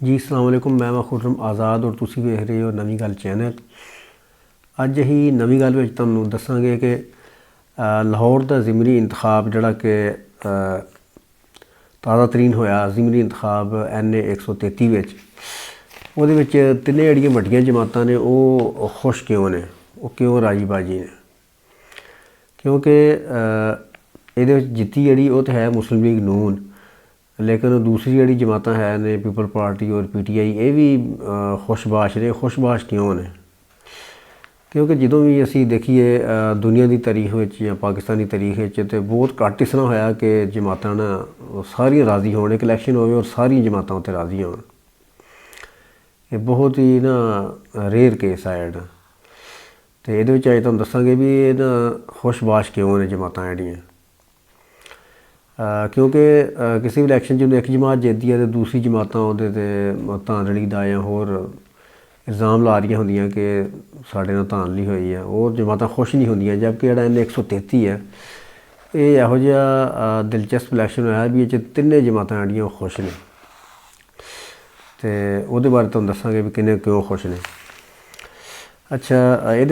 जी अस्सलाम वालेकुम। मैं खुर्रम आज़ाद और तुसी वेख रहे हो नवी गल चैनल। अज ही नवी गल में तुहानूं दसांगे कि लाहौर का ज़िमनी इंतखाब जिहड़ा कि ताज़ा तरीन होया ज़िमनी इंतखाब NA 133 विच ਉਹਦੇ ਵਿੱਚ ਤਿੰਨੇ ਜਿਹੜੀਆਂ ਵੱਡੀਆਂ जमातां ने वो खुश क्यों ने, वो क्यों राजी बाजी ने? क्योंकि ये जित्ती जी वो तो है मुस्लिम लीग नून, लेकिन दूसरी जी जमातां है ने पीपल पार्टी और PTI ये भी खुशबाश ने। खुशबाश क्यों ने? क्योंकि जो भी असी देखिए दुनिया की तारीख में या पाकिस्तान की तारीख में तो बहुत घट इस तरह होया कि जमातां ना सारियां राजी होण, एक इलैक्शन होवे और सारियां जमातां उत्ते राजी होण। ये बहुत ही ना रेयर केस है ना। तो ये अज तुहानूं दसांगे भी ये ना खुशबाश क्यों ने जमातां जिहड़ियां। क्योंकि किसी भी इलैक्शन जो एक जमात जितदी है तो दूसरी जमातां उहदे ते धांधली दा या होर इल्ज़ाम ला रही होंदियां कि साढ़े नाल धांधली होई है, और जमातां खुश नहीं होंदियां। जबकि जिहड़ा NA 133 है ये इहो जिहा दिलचस्प इलैक्शन होया भी ये तिन्ने जमातां जिहड़ियां खुश ने। तो उहदे बारे तुहानूं दसांगे भी किन्ने क्यों खुश ने। अच्छा, ये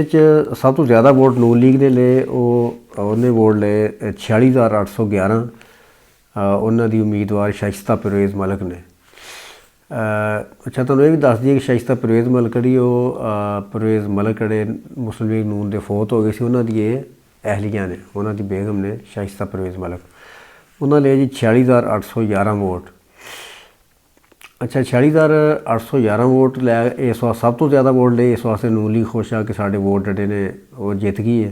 सब तो ज़्यादा वोट नून लीग ने ले, उन्हें वोट ले 46,811। उन्हों की उम्मीदवार शाइस्ता परवेज़ मलिक ने। अच्छा, तुहानूं ये भी दस दिए कि शाइस्ता परवेज़ मलिक जी परवेज़ मलिक जिहड़े मुस्लिम लीग नून के फौत हो गए सी, उन्हों दी अहलिया ने, उन्होंने बेगम ने शाइस्ता परवेज़ मलिक, उन्होंने लिया जी 46,811 वोट। अच्छा, 46,811 वोट लै इस वास्ते सब तो ज़्यादा वोट ले इस वास्ते नून लीग खुश आ कि साढ़े वोट जिहड़े ने वो जित गई है।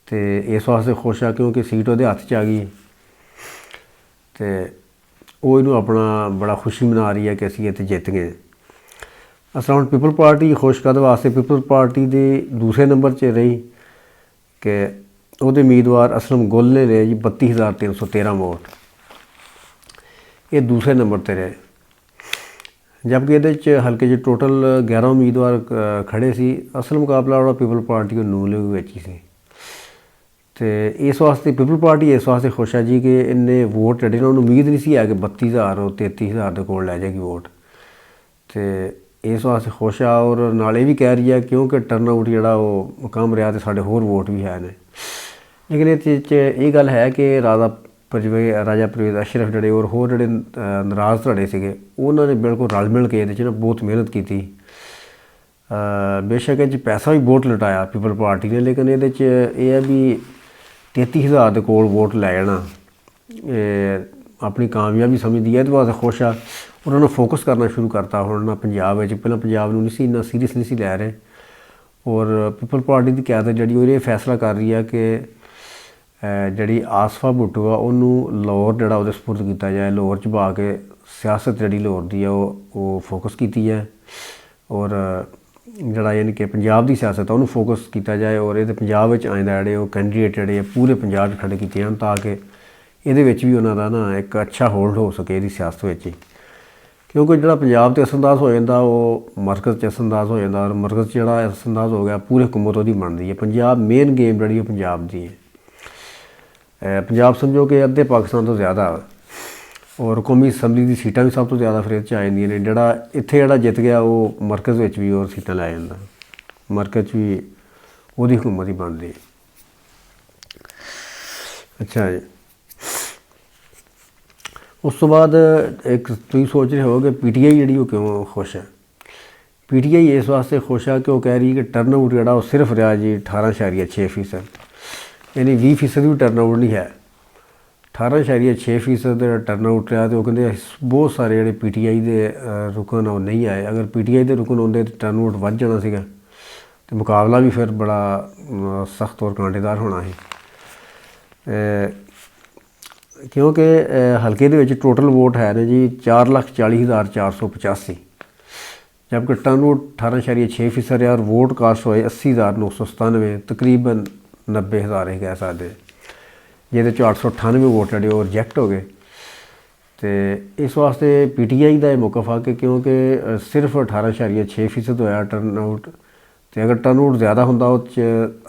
तो इस वास्ते खुश आ क्योंकि सीट उहदे हत्थ च आ गई। तो वो इनू अपना बड़ा खुशी मना रही है कि असीं इत्थे जित गए। असल हुण पीपल पार्टी खुश कद वास्ते, पीपल पार्टी दे दूसरे नंबर च रही कि उहदे उम्मीदवार असलम गुल ने ले जी 32,313 वोट, ये दूसरे नंबर पर रहे। जबकि ये हल्के च टोटल 11 उम्मीदवार खड़े सी। असल मुकाबला वो पीपल पार्टी और नून लीग विच ही सी। तो इस वास्ते पीपल पार्टी इस वास्ते खुश है जी कि इन्ने वोट जिहड़े उन्होंने उम्मीद नहीं सी है कि 32,000 और 33,000 के कोल लै जाएगी वोट। तो इस वास्ते खुश आ और नाल ये भी कह रही है क्योंकि टर्न आउट जिहड़ा वो कम रहा तो साढ़े होर वोट भी है ने। लेकिन ये गल है कि राजा परवेज़ अशरफ जिहड़े और होर जिहड़े नाराज़ धड़े सीगे उन्होंने बिल्कुल रल मिल के इहदे च ना बहुत मेहनत की। बेशक ये पैसा भी बहुत लुटाया पीपल पार्टी ने, लेकिन ये है भी 33,000 के कोल वोट लै जाना अपनी कामयाबी समझदी है। इस वास्ते खुश आ। उन्होंने फोकस करना शुरू करता हुण ना पंजाब में, पहले पंजाब नूं नहीं सी इन्ना सीरियस नहीं सी लै रहे। और पीपल पार्टी की क्यादत जिहड़ी वो ये फैसला कर रही है कि जिहड़ी आसफा भुट्टो आ उन्होंने लाहौर जिहड़ा उहदे सपुर्द किया जाए, लाहौर च बहा के सियासत जिहड़ी लाहौर की है वो फोकस की है। और जिहड़ा यानी कि पंजाब की सियासत है उन्होंने फोकस किया जाए और ये पंजाब विच आइंदा जिहड़े वो कैंडीडेट जिहड़े पूरे पंजाब खड़े किए जान ताकि ये भी उन्हों का ना एक अच्छा होल्ड हो सके इहदी सियासत विच ही। क्योंकि जिहड़ा पंजाब ते असरअंदाज हो जाता वो मरकज़ च असरअंदाज हो जाता, और मरकज़ च जिहड़ा असरअंदाज हो गया पूरी हुकूमत उहदी बनदी है। पंजाब मेन गेम जिहड़ी पंजाब की है। पंजाब समझो कि अद्धे पाकिस्तान तो ज़्यादा, और कौमी असैंबली की सीटां भी सब तो ज़्यादा फिर आ जांदियां ने। जिहड़ा इत्थे जिहड़ा जित गया वो मरकज़ विच भी और सीटां लै जांदा, मरकज़ च भी उहदी हुकूमत ही बनदी। अच्छा जी, उस तो बाद एक तुसीं सोच रहे हो कि PTI जिहड़ी वो क्यों खुश है। PTI इस वास्ते खुश है कि वो कह रही है कि टर्न आउट जिहड़ा वो सिर्फ रहा जी 18.6%, यानी 20% भी टर्न आउट नहीं है। 18.6% टर्न आउट रहा। तो वो कहते बहुत सारे जिहड़े PTI के रुकन वो नहीं आए। अगर PTI के रुकन आउंदे तो टर्न आउट वध जाना सीगा, तो मुकाबला भी फिर बड़ा सख्त और कांटेदार होना है। क्योंकि हल्के दे विच टोटल वोट है ने जी 4,40,485, जबकि टर्न आउट 18.6% रहा और वोट कास्ट होए 80,997, तकरीबन 90,000 ही कह सकते, जिहदे 898 वोट जिहड़े वो रिजैक्ट हो गए। तो इस वास्ते PTI का मौकफ आ कि क्योंकि सिर्फ 18.6% होया टर्न आउट, तो अगर टर्न आउट ज़्यादा होंदा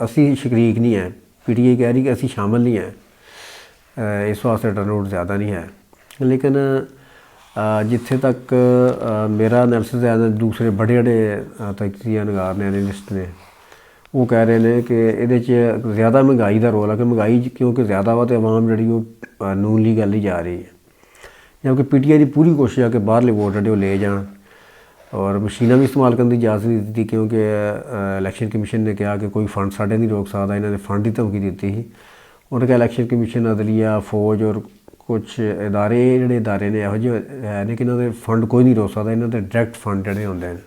असी शरीक नहीं है। PTI कह रही कि असी शामिल नहीं है, इस वास्ते टर्न आउट ज़्यादा नहीं है। लेकिन ਜਿੱਥੇ ਤੱਕ ਮੇਰਾ ਐਨਾਲਿਸਿਸ ਹੈ, ਦੂਸਰੇ ਬੜੇ ਜਿਹੜੇ ਤਜਜ਼ੀਆਨਗਾਰ ਨੇ, ਐਨਾਲਿਸਟ ਨੇ, ਉਹ ਕਹਿ ਰਹੇ ਨੇ ਕਿ ਇਹਦੇ 'ਚ ਜ਼ਿਆਦਾ ਮਹਿੰਗਾਈ ਦਾ ਰੋਲ ਹੈ ਕਿ ਮਹਿੰਗਾਈ ਕਿਉਂਕਿ ਜ਼ਿਆਦਾ ਵਾ, ਅਤੇ ਆਵਾਮ ਜਿਹੜੀ ਉਹ ਨੂਨ ਲੀਗ ਵੱਲ ਹੀ ਜਾ ਰਹੀ ਹੈ। ਕਿਉਂਕਿ PTI ਦੀ ਪੂਰੀ ਕੋਸ਼ਿਸ਼ ਹੈ ਕਿ ਬਾਹਰਲੇ ਵੋਟ ਜਿਹੜੇ ਉਹ ਲੈ ਜਾਣ, ਔਰ ਮਸ਼ੀਨਾਂ ਵੀ ਇਸਤੇਮਾਲ ਕਰਨ ਦੀ ਇਜਾਜ਼ਤ ਨਹੀਂ ਦਿੱਤੀ, ਕਿਉਂਕਿ ਇਲੈਕਸ਼ਨ ਕਮਿਸ਼ਨ ਨੇ ਕਿਹਾ ਕਿ ਕੋਈ ਫੰਡ ਸਾਡੇ ਨਹੀਂ ਰੋਕ ਸਕਦਾ। ਇਹਨਾਂ ਨੇ ਫੰਡ ਦੀ ਧਮਕੀ ਦਿੱਤੀ ਸੀ। ਉਹਨੇ ਕਿਹਾ ਇਲੈਕਸ਼ਨ ਕਮਿਸ਼ਨ, ਅਦਲੀਆ, ਫੌਜ ਔਰ ਕੁਛ ਇਦਾਰੇ, ਜਿਹੜੇ ਇਦਾਰੇ ਨੇ ਇਹੋ ਜਿਹੇ ਹੈ ਨੇ ਕਿ ਇਹਨਾਂ ਦੇ ਫੰਡ ਕੋਈ ਨਹੀਂ ਰੋਕ ਸਕਦਾ। ਇਹਨਾਂ ਦੇ ਡਾਇਰੈਕਟ ਫੰਡ ਜਿਹੜੇ ਹੁੰਦੇ ਨੇ,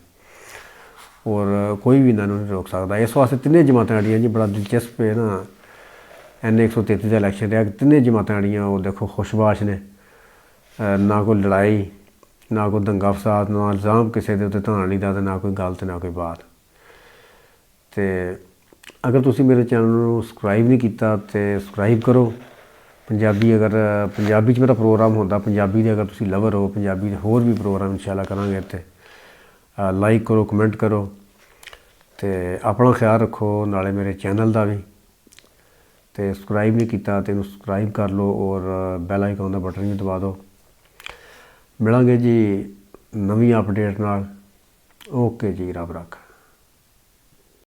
ਔਰ ਕੋਈ ਵੀ ਇਹਨਾਂ ਨੂੰ ਨਹੀਂ ਰੋਕ ਸਕਦਾ। ਇਸ ਵਾਸਤੇ ਤਿੰਨੇ ਜਮਾਤਾਂ ਜਿਹੜੀਆਂ ਜੀ, ਬੜਾ ਦਿਲਚਸਪ ਹੈ ਨਾ, NA 133 ਦਾ ਇਲੈਕਸ਼ਨ ਰਿਹਾ। ਤਿੰਨੇ ਜਮਾਤਾਂ ਜਿਹੜੀਆਂ ਉਹ ਦੇਖੋ ਖੁਸ਼ਬਾਸ਼ ਨੇ, ਨਾ ਕੋਈ ਲੜਾਈ, ਨਾ ਕੋਈ ਦੰਗਾ ਫਸਾਦ, ਨਾ ਇਲਜ਼ਾਮ ਕਿਸੇ ਦੇ ਉੱਤੇ ਧਾਰਨ ਵਾਲੀ ਦਾ, ਨਾ ਕੋਈ ਗੱਲ ਅਤੇ ਨਾ ਕੋਈ ਬਾਤ। ਅਤੇ ਅਗਰ ਤੁਸੀਂ ਮੇਰੇ ਚੈਨਲ ਨੂੰ ਸਬਸਕ੍ਰਾਈਬ ਨਹੀਂ ਕੀਤਾ ਤਾਂ ਸਬਸਕ੍ਰਾਈਬ ਕਰੋ। ਪੰਜਾਬੀ, ਅਗਰ ਪੰਜਾਬੀ 'ਚ ਮੇਰਾ ਪ੍ਰੋਗਰਾਮ ਹੁੰਦਾ, ਪੰਜਾਬੀ ਦੇ ਅਗਰ ਤੁਸੀਂ ਲਵਰ ਹੋ, ਪੰਜਾਬੀ ਦੇ ਹੋਰ ਵੀ ਪ੍ਰੋਗਰਾਮ ਇਨਸ਼ਾਅੱਲਾ ਕਰਾਂਗੇ ਇੱਥੇ। ਲਾਈਕ ਕਰੋ, ਕਮੈਂਟ ਕਰੋ, ਅਤੇ ਆਪਣਾ ਖਿਆਲ ਰੱਖੋ, ਨਾਲੇ ਮੇਰੇ ਚੈਨਲ ਦਾ ਵੀ। ਅਤੇ ਸਬਸਕ੍ਰਾਈਬ ਨਹੀਂ ਕੀਤਾ ਤਾਂ ਇਹਨੂੰ ਸਬਸਕ੍ਰਾਈਬ ਕਰ ਲਓ, ਔਰ ਬੈਲ ਆਈਕਨ ਦਾ ਬਟਨ ਵੀ ਦਬਾ ਦਿਓ। ਮਿਲਾਂਗੇ ਜੀ ਨਵੀਂ ਅਪਡੇਟ ਨਾਲ। ਓਕੇ ਜੀ, ਰੱਬ ਰੱਖਾ।